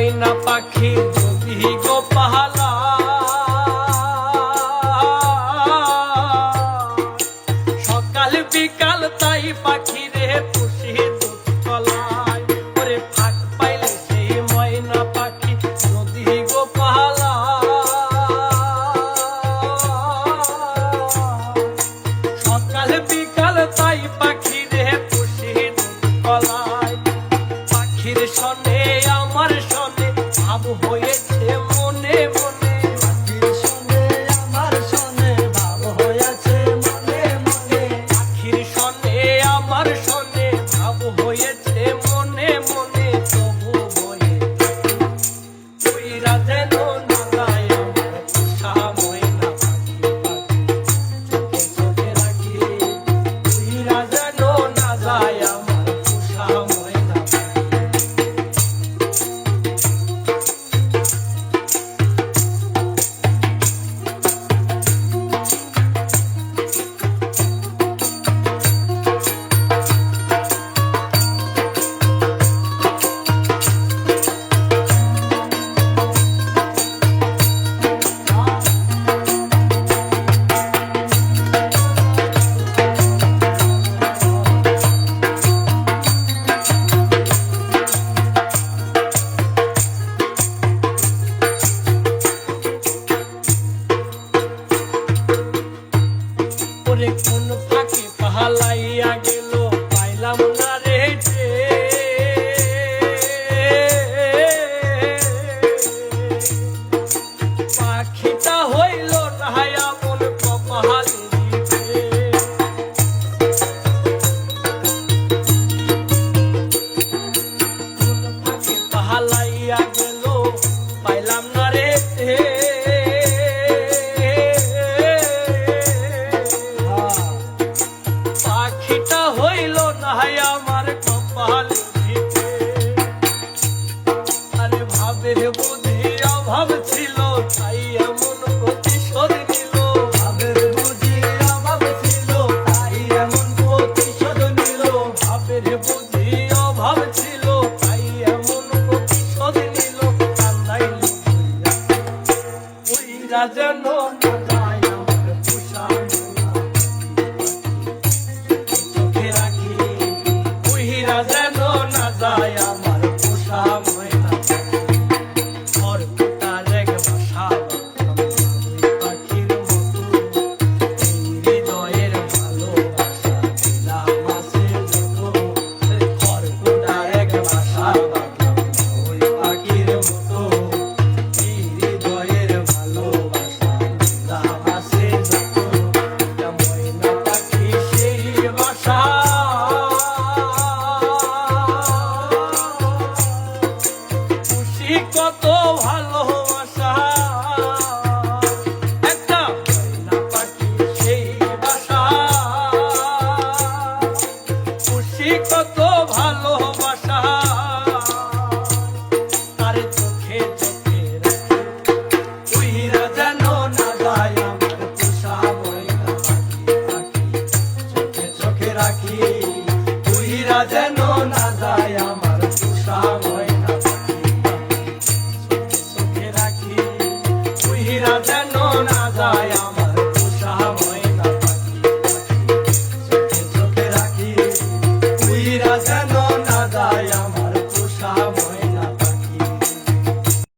ময়না পাখি যদি গো পাহালা সকাল বিকাল তাই পাখি রে পুষি দুধ কলায় ওরে ফাঁক পাইলে সেই ময়না পাখি যদি গো পাহালা সকাল বিকাল তাই পাখি রে পুষি দুধ কলায় পাখির সনে আমার সনে ভাব হয়েছে মনে মনে পাখির সনে আমার সনে ভাব হয়েছে মনে মনে পাখির সনে আমার সনে ভাব হয়েছে মনে মনে তবু বলে ওইরা যেন না যায় আমার পোষা ময়না পাখি চোখে চোখে রাখি ওইরা যেন না যায় আমার পোষা ময়না ওরে কোন ফাঁকে পাহালাইয়া গেল পাইলাম না রে যে পাখিটা হইল না এমন কপালে কোন ফাঁকে পাহালাইয়া গেল পাইলাম না রে পাখিটা হইল না আমার কপাল ভিতে আরে ভাবের বুঝি অভাব ছিল তাই এমন প্রতিশোধ নিল ভাবের বুঝি অভাব ছিল তাই এমন প্রতিশোধ নিল ভাবের বুঝি অভাব ছিল তাই এমন প্রতিশোধ নিল কান্দাইল ওইরা যেন